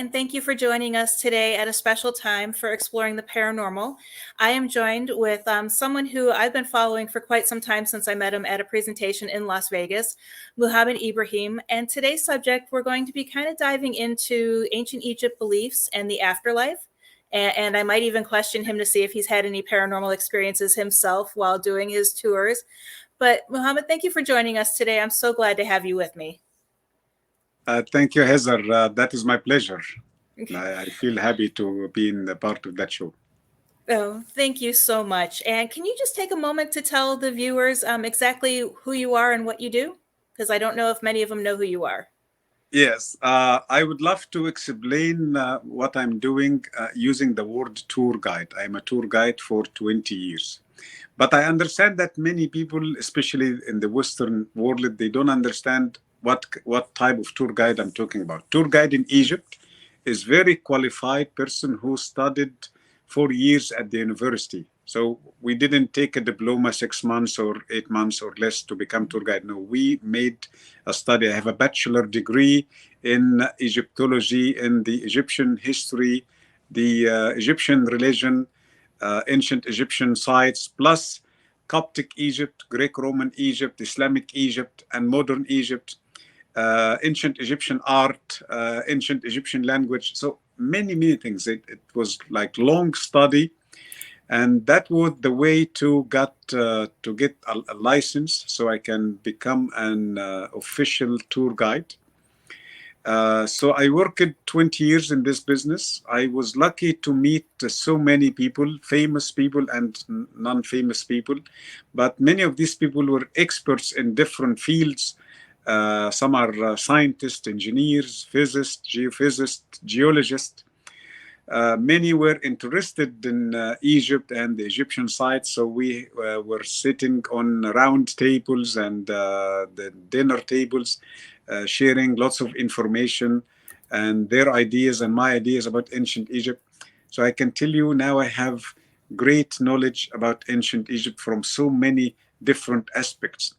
and thank you for joining us today at a special time for exploring the paranormal. I am joined with someone who I've been following for quite some time since I met him at a presentation in Las Vegas, Mohamed Ibrahim. And today's subject, we're going to be kind of diving into ancient Egypt beliefs and the afterlife. And I might even question him to see if he's had any paranormal experiences himself while doing his tours. But Mohamed, thank you for joining us today. I'm so glad to have you with me. Thank you, Heather. That is my pleasure. I feel happy to be in the part of that show. Oh, thank you so much. And can you just take a moment to tell the viewers exactly who you are and what you do? Because I don't know if many of them know who you are. Yes, I would love to explain what I'm doing using the word tour guide. I'm a tour guide for 20 years. But I understand that many people, especially in the Western world, they don't understand what type of tour guide I'm talking about. Tour guide in Egypt is very qualified person who studied 4 years at the university. So we didn't take a diploma 6 months or 8 months or less to become tour guide. No, we made a study. I have a bachelor degree in Egyptology, in the Egyptian history, the Egyptian religion, ancient Egyptian sites, plus Coptic Egypt, Greek-Roman Egypt, Islamic Egypt, and modern Egypt, ancient Egyptian art, ancient Egyptian language. So many things. It was like long study, and that was the way to get a license, so I can become an official tour guide. So I worked 20 years in this business. I was lucky to meet so many people, famous people and non-famous people. But many of these people were experts in different fields. Some are scientists, engineers, physicists, geophysicists, geologists. Many were interested in Egypt and the Egyptian sites, so we were sitting on round tables and the dinner tables, sharing lots of information and their ideas and my ideas about ancient Egypt. So I can tell you now I have great knowledge about ancient Egypt from so many different aspects.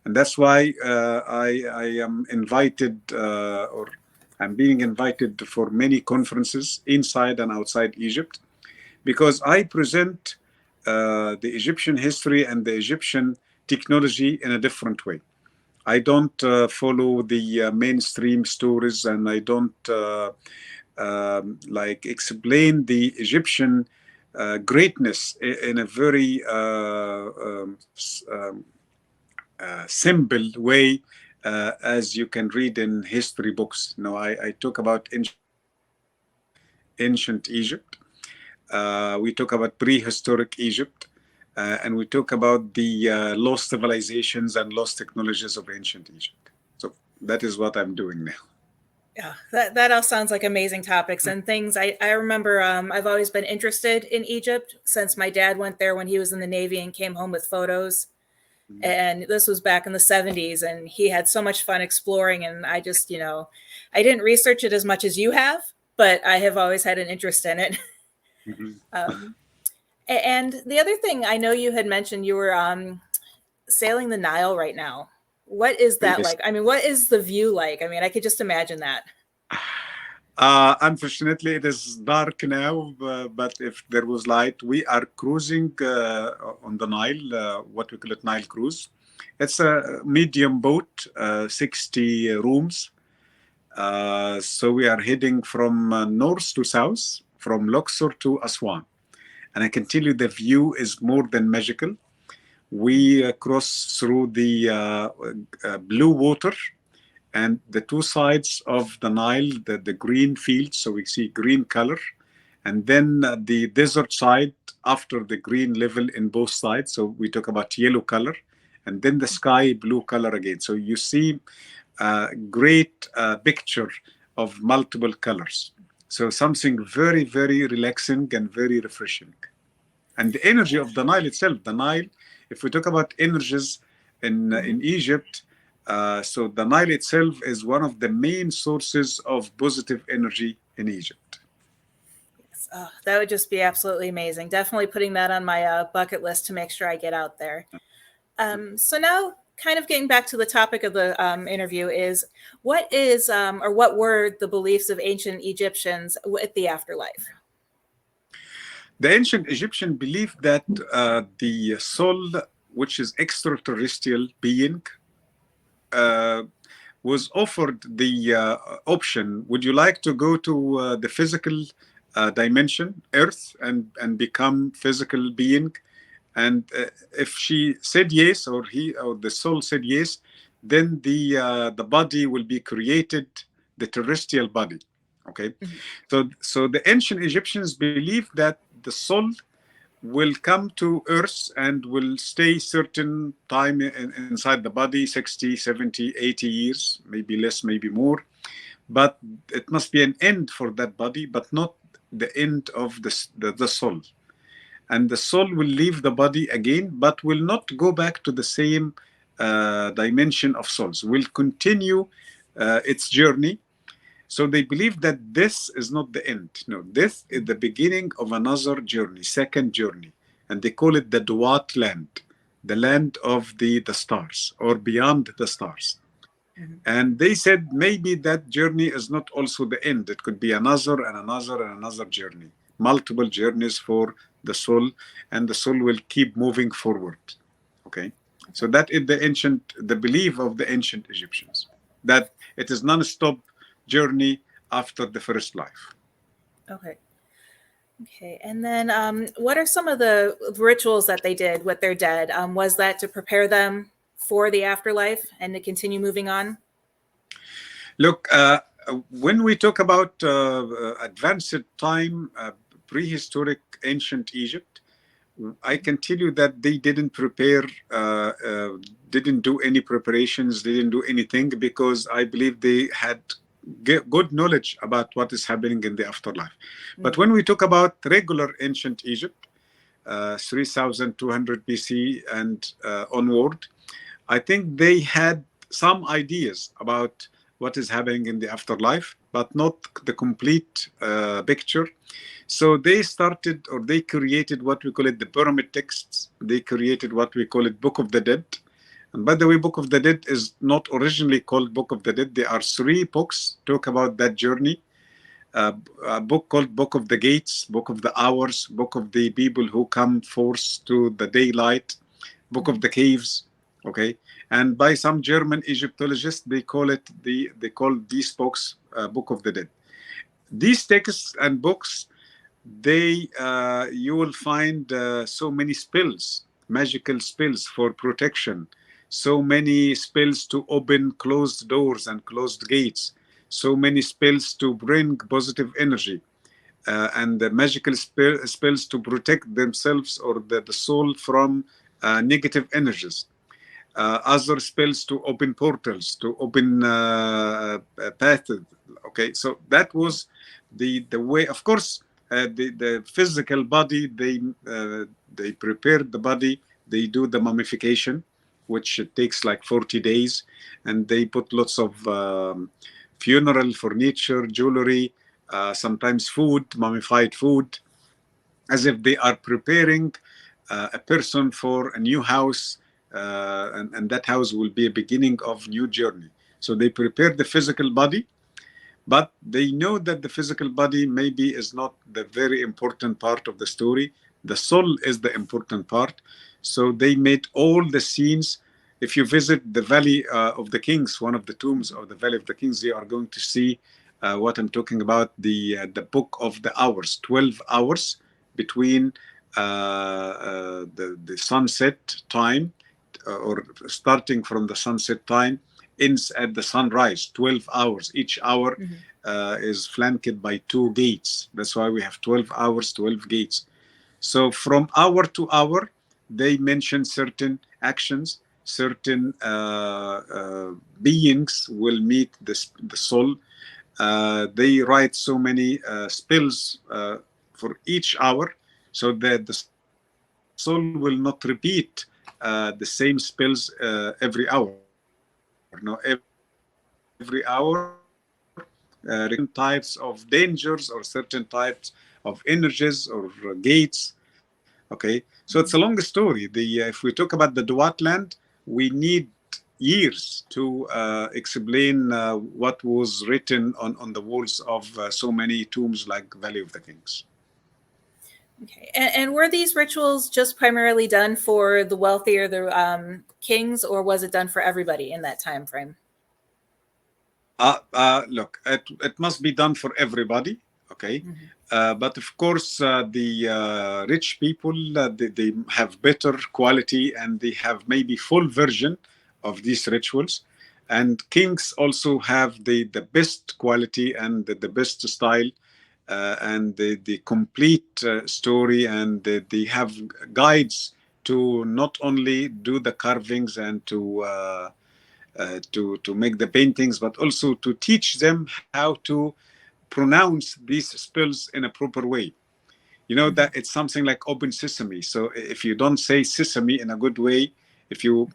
And that's why I am invited or I'm being invited for many conferences inside and outside Egypt, because I present the Egyptian history and the Egyptian technology in a different way. I don't follow the mainstream stories, and I don't like explain the Egyptian greatness in a very simple way, as you can read in history books. I talk about ancient Egypt. We talk about prehistoric Egypt, and we talk about the lost civilizations and lost technologies of ancient Egypt. So that is what I'm doing now. Yeah, that all sounds like amazing topics and things. I remember I've always been interested in Egypt since my dad went there when he was in the Navy and came home with photos. And this was back in the 70s, and he had so much fun exploring. And I just, I didn't research it as much as you have, but I have always had an interest in it. Mhm. And the other thing I know you had mentioned, you were sailing the Nile right now. What is that Yes. like? I mean, what is the view like? I mean, I could just imagine that. Unfortunately, it is dark now, but if there was light, we are cruising on the Nile, what we call it Nile cruise. It's a medium boat, 60 rooms. So we are heading from north to south, from Luxor to Aswan. And I can tell you the view is more than magical. We cross through the blue water, and the two sides of the Nile, the green fields, so we see green color, and then the desert side after the green level in both sides, so we talk about yellow color, and then the sky blue color again. So you see a great picture of multiple colors. So something very relaxing and very refreshing. And the energy of the Nile itself, the Nile, if we talk about energies in Egypt, so the Nile itself is one of the main sources of positive energy in Egypt. Oh, that would just be absolutely amazing. Definitely putting that on my bucket list to make sure I get out there. So now kind of getting back to the topic of the interview is what is or what were the beliefs of ancient Egyptians with the afterlife? The ancient Egyptian believed that the soul, which is extraterrestrial being, uh, was offered the option: would you like to go to the physical dimension, Earth, and become physical being? And if she said yes, or he or the soul said yes, then the body will be created, the terrestrial body. Okay, Mhm. so the ancient Egyptians believed that the soul will come to earth and will stay certain time inside the body, 60, 70, 80 years, maybe less, maybe more. But it must be an end for that body, but not the end of the soul. And the soul will leave the body again, but will not go back to the same dimension of souls, will continue its journey. So they believe that this is not the end. No, this is the beginning of another journey, second journey. And they call it the Duat land, the land of the stars, or beyond the stars. Mhm. And they said maybe that journey is not also the end. It could be another and another and another journey, multiple journeys for the soul, and the soul will keep moving forward. Okay. So that is the belief of the ancient Egyptians, that it is non-stop journey after the first life. Okay. Okay. And then what are some of the rituals that they did with their dead? Was that to prepare them for the afterlife and to continue moving on? Look, when we talk about advanced time, prehistoric ancient Egypt, I can tell you that they didn't prepare, didn't do any preparations, didn't do anything, because I believe they had good knowledge about what is happening in the afterlife. But Mhm. when we talk about regular ancient Egypt, 3200 BC and onward, I think they had some ideas about what is happening in the afterlife, but not the complete picture. So they started, or they created what we call it the pyramid texts. They created what we call it Book of the Dead. And by the way, Book of the Dead is not originally called Book of the Dead. There are three books talk about that journey. A book called Book of the Gates, Book of the Hours, Book of the People Who Come Forth to the Daylight, Book of Mhm. the Caves. Okay, and by some German Egyptologists, they call these books Book of the Dead. These texts and books, they you will find so many spells, magical spells for protection, so many spells to open closed doors and closed gates, so many spells to bring positive energy, and the magical spells to protect themselves or the soul from negative energies, other spells to open portals, to open paths. Okay, so that was the way. Of course, the physical body, they prepared the body. They do the mummification, which takes like 40 days, and they put lots of funeral furniture, jewelry, sometimes food, mummified food, as if they are preparing a person for a new house, and that house will be a beginning of new journey. So they prepare the physical body, but they know that the physical body maybe is not the very important part of the story. The soul is the important part. So they made all the scenes. If you visit the Valley of the Kings, one of the tombs of the Valley of the Kings, you are going to see what I'm talking about, the Book of the Hours, 12 hours between the sunset time, or starting from the sunset time, ends at the sunrise, 12 hours. Each hour Mhm. is flanked by two gates. That's why we have 12 hours, 12 gates. So from hour to hour, they mention certain actions, certain beings will meet the soul. They write so many spells for each hour, so that the soul will not repeat the same spells every hour. No, every hour certain types of dangers or certain types of energies or gates. Okay, so it's a long story. If we talk about the Duat land, we need years to explain what was written on the walls of so many tombs like Valley of the Kings. Okay. And were these rituals just primarily done for the wealthy or the kings, or was it done for everybody in that time frame? Look, it must be done for everybody, okay? Mm-hmm. But of course, the rich people, they have better quality and they have maybe full version of these rituals. And kings also have the best quality and the best style and the complete story. And they have guides to not only do the carvings and to make the paintings, but also to teach them how to pronounce these spells in a proper way. You know that it's something like open sesame. So if you don't say sesame in a good way, if you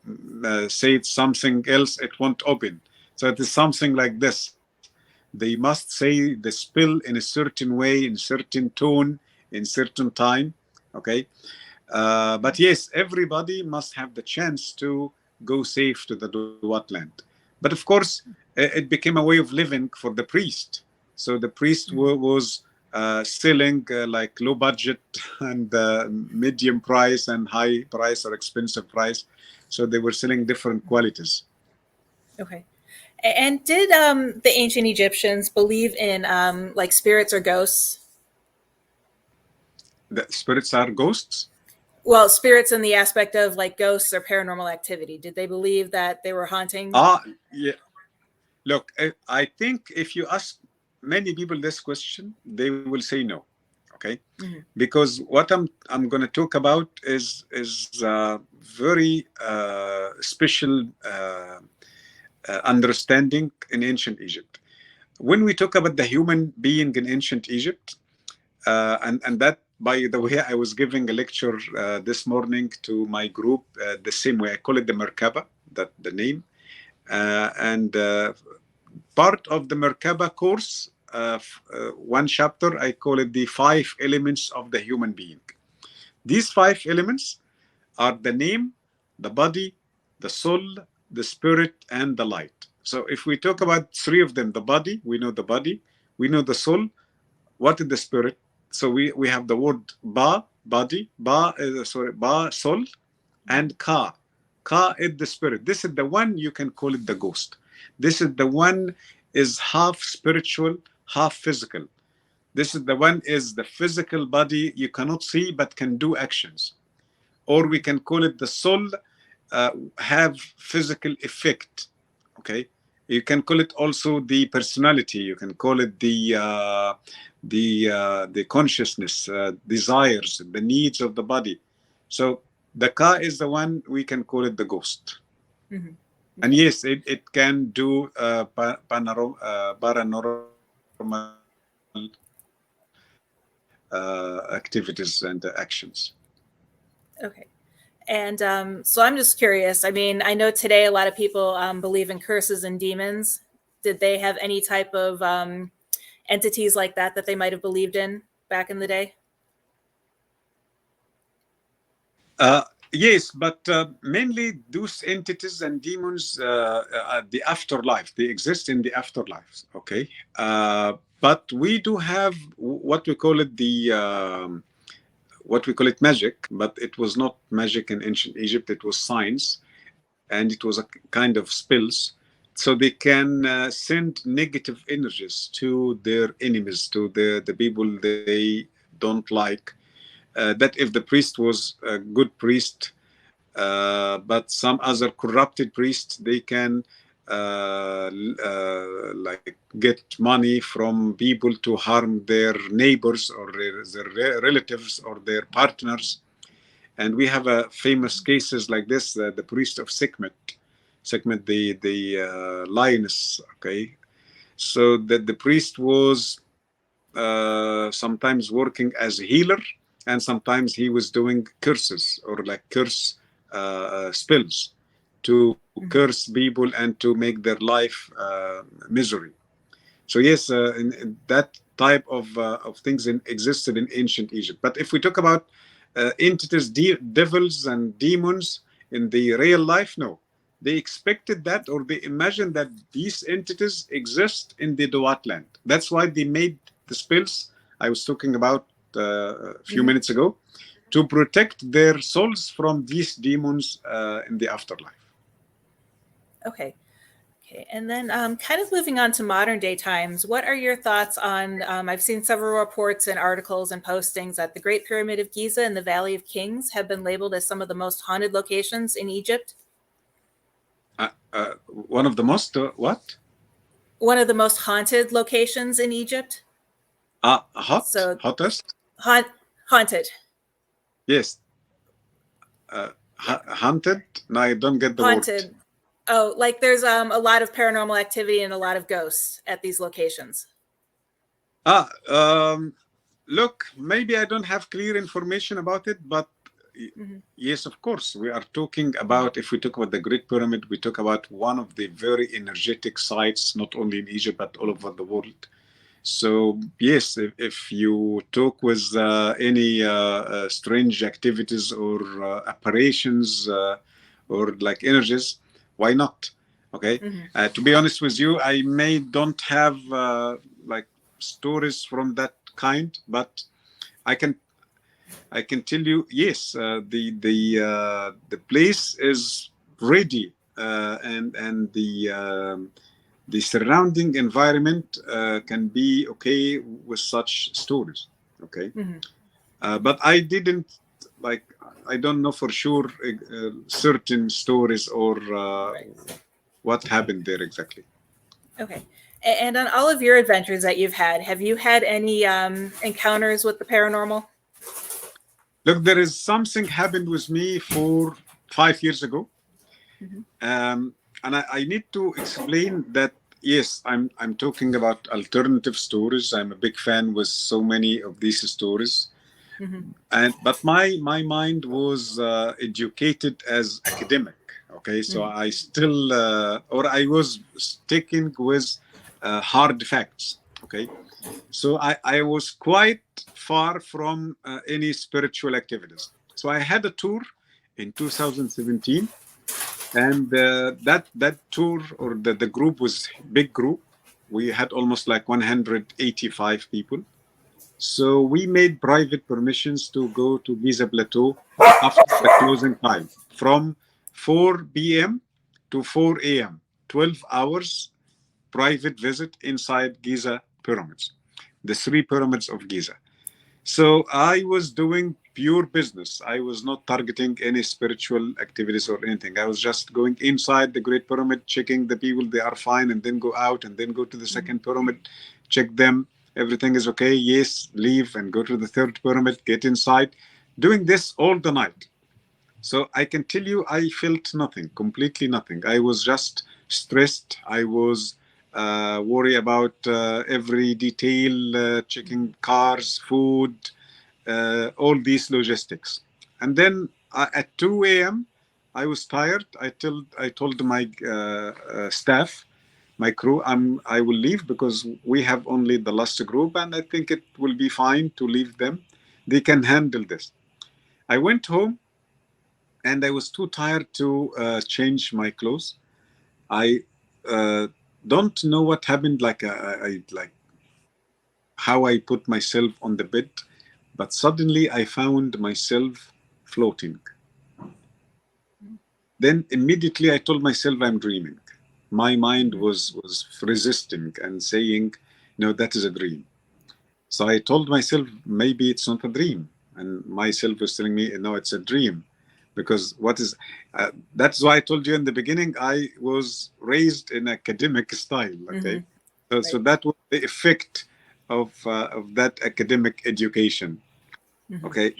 say something else, it won't open. So it is something like this. They must say the spell in a certain way, in certain tone, in certain time. Okay. But yes, everybody must have the chance to go safe to the Duat land. But of course, it became a way of living for the priest. So the priest was selling like low budget and medium price and high price or expensive price. So they were selling different qualities. Okay. And did the ancient Egyptians believe in like spirits or ghosts? The spirits are ghosts. Well, spirits in the aspect of like ghosts or paranormal activity. Did they believe that they were haunting? Yeah. Look, I think if you ask many people this question, they will say no. Okay, Mm-hmm. because what I'm going to talk about is very special understanding in ancient Egypt. When we talk about the human being in ancient Egypt, and that, by the way, I was giving a lecture this morning to my group the same way. I call it the Merkaba, that the name, and part of the Merkaba course, one chapter, I call it the 5 elements of the human being. These 5 elements are the name, the body, the soul, the spirit, and the light. So if we talk about 3 of them, the body, we know the body, we know the soul. What is the spirit? So we have the word ba, body, ba, soul, and ka. Ka is the spirit. This is the one you can call it the ghost. This is the one is half spiritual, half physical. This is the one is the physical body you cannot see but can do actions. Or we can call it the soul, have physical effect. Okay, you can call it also the personality. You can call it the consciousness, desires, the needs of the body. So the ka is the one we can call it the ghost. Mm-hmm. Okay. And yes, it can do paranormal activities and actions. Okay. And so I'm just curious. I mean, I know today a lot of people believe in curses and demons. Did they have any type of entities like that they might have believed in back in the day? Uh, yes, but mainly those entities and demons, the afterlife, they exist in the afterlife. Okay, but we do have what we call it what we call it magic, but it was not magic in ancient Egypt. It was science, and it was a kind of spells. So they can send negative energies to their enemies, to the people they don't like. That if the priest was a good priest, but some other corrupted priests, they can like get money from people to harm their neighbors or their relatives or their partners. And we have famous cases like this, the priest of Sekhmet, the lioness. Okay, so that the priest was sometimes working as a healer, and sometimes he was doing curses or like curse spells to curse people and to make their life misery. So yes, that type of things existed in ancient Egypt. But if we talk about entities, devils and demons in the real life, no. they expected that, or they imagined that these entities exist in the Duat land. That's why they made the spells I was talking about a few minutes ago, to protect their souls from these demons in the afterlife. Okay. Okay, and then kind of moving on to modern day times, what are your thoughts on? I've seen several reports and articles and postings that the Great Pyramid of Giza and the Valley of Kings have been labeled as some of the most haunted locations in Egypt. One of the most, what? One of the most haunted locations in Egypt. Hottest? Haunted. Yes. Haunted? No, I don't get the haunted. word. Oh, like there's a lot of paranormal activity and a lot of ghosts at these locations. Look, maybe I don't have clear information about it, but yes, of course, we are talking about, if we talk about the Great Pyramid, we talk about one of the very energetic sites, not only in Egypt, but all over the world. So yes, if you talk with any strange activities or apparitions or like energies, why not? Okay. To be honest with you, I don't have like stories from that kind, but I can tell you, yes, the place is ready, and the surrounding environment can be okay with such stories. Okay. But I didn't, like, I don't know for sure certain stories or what happened there exactly. Okay. And on all of your adventures that you've had, have you had any encounters with the paranormal? Look, there is something happened with me 5 years ago. And I need to explain that, yes, I'm talking about alternative stories. I'm a big fan with so many of these stories. But my mind was educated as academic. Okay, so I still, or I was sticking with hard facts. Okay, so I was quite far from any spiritual activities. So I had a tour in 2017, and that tour, or the group was big group. We had almost like 185 people. So we made private permissions to go to Giza Plateau after the closing time, from 4 p.m. to 4 a.m. 12 hours private visit inside Giza pyramids, the three pyramids of Giza. So I was doing pure business. I was not targeting any spiritual activities or anything. I was just going inside the Great Pyramid, checking the people, they are fine, and then go out and then go to the second pyramid, check them, everything is okay, yes, leave and go to the third pyramid, get inside, doing this all the night. So I can tell you, I felt nothing, completely nothing. I was just stressed. I was worried about every detail, checking cars, food, all these logistics. And then at 2 a.m., I was tired. I told my staff, my crew, I will leave because we have only the last group, and I think it will be fine to leave them. They can handle this. I went home, and I was too tired to change my clothes. I don't know what happened, like like how I put myself on the bed, but suddenly I found myself floating. Then immediately I told myself I'm dreaming. My mind was resisting and saying, no, that is a dream. So I told myself, maybe it's not a dream. And myself was telling me, no, it's a dream. Because that's why I told you in the beginning, I was raised in academic style. Okay. So that was the effect of that academic education. Okay.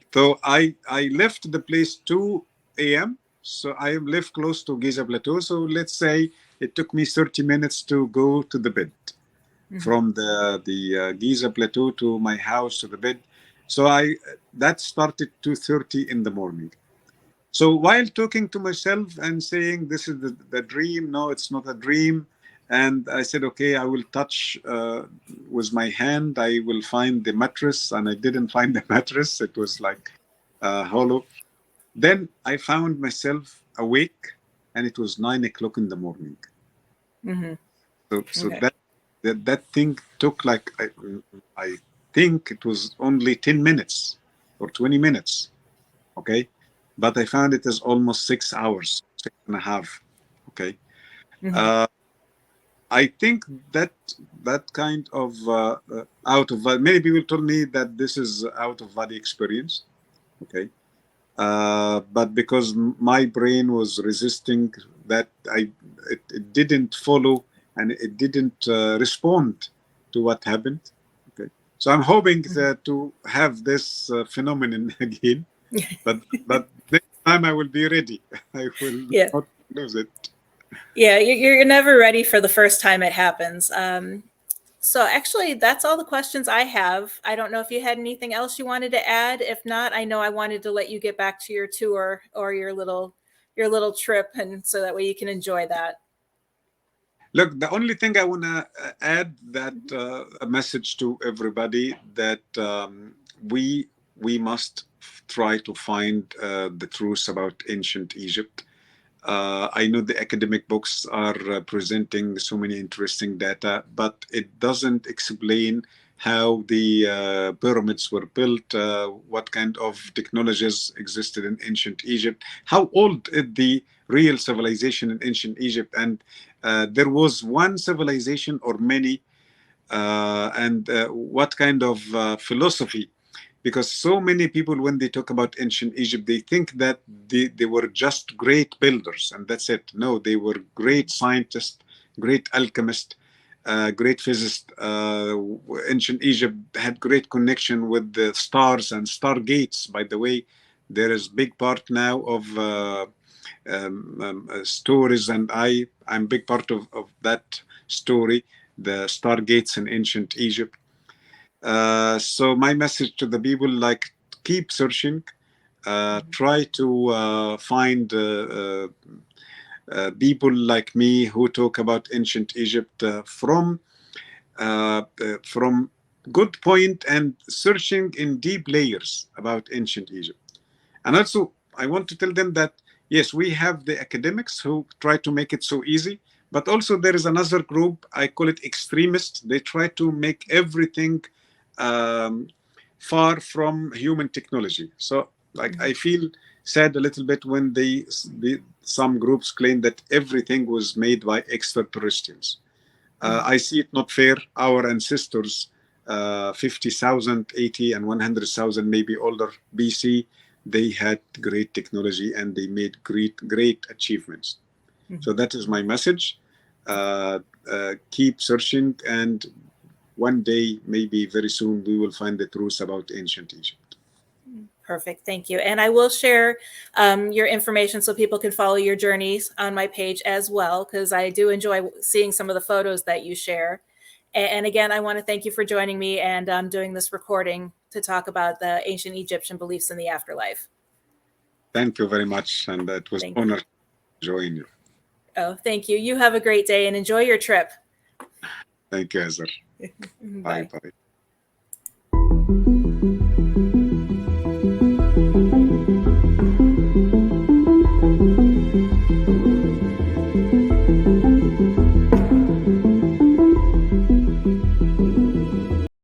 So I left the place 2 a.m. So I live close to Giza Plateau. So let's say it took me 30 minutes to go to the bed. From the Giza Plateau to my house to the bed. So that started 2:30 in the morning. So while talking to myself and saying, this is the dream, no, it's not a dream. And I said, okay, I will touch with my hand, I will find the mattress. And I didn't find the mattress. It was like hollow. Then I found myself awake. and it was 9 o'clock in the morning. Hmm. So Okay. that thing took like I think it was only 10 minutes or 20 minutes. Okay, but I found it is almost 6 hours, 6.5. Okay. Hmm. Uh, I think that that kind of out of many people told me that this is out of body experience. Okay, but because my brain was resisting that, it didn't follow and it didn't respond to what happened. Okay, so I'm hoping to have this phenomenon again, but next time I will be ready. I will Yeah. not lose it. Yeah, you're never ready for the first time it happens. So actually, that's all the questions I have. I don't know if you had anything else you wanted to add. If not, I know I wanted to let you get back to your tour or your little trip, and so that way you can enjoy that. Look, the only thing I want to add that a message to everybody that we must try to find the truth about ancient Egypt. I know the academic books are presenting so many interesting data, but it doesn't explain how the pyramids were built, what kind of technologies existed in ancient Egypt, how old is the real civilization in ancient Egypt, and there was one civilization or many, and what kind of philosophy, because so many people when they talk about ancient Egypt they think that they were just great builders and that's it. No, they were great scientists, great alchemists, great physicists. Ancient Egypt had great connection with the stars and stargates. By the way, there is big part now of stories, and I'm big part of that story, the stargates in ancient Egypt. So my message to the people, like, keep searching, try to find people like me who talk about ancient Egypt from good point and searching in deep layers about ancient Egypt. And also, I want to tell them that yes, we have the academics who try to make it so easy, but also there is another group, I call it extremists. They try to make everything um, far from human technology. So, like, I feel sad a little bit when some groups claim that everything was made by extraterrestrials. I see it not fair. Our ancestors, 50,000, 80, and 100,000, maybe older BC, they had great technology and they made great achievements. So that is my message. Keep searching, and one day, maybe very soon, we will find the truth about ancient Egypt. Perfect. Thank you. And I will share your information so people can follow your journeys on my page as well, because I do enjoy seeing some of the photos that you share. And again, I want to thank you for joining me and doing this recording to talk about the ancient Egyptian beliefs in the afterlife. Thank you very much. And it was an Thank you. honor to join you. Oh, thank you. You have a great day and enjoy your trip. Thank you, Azar. Bye Bye. bye.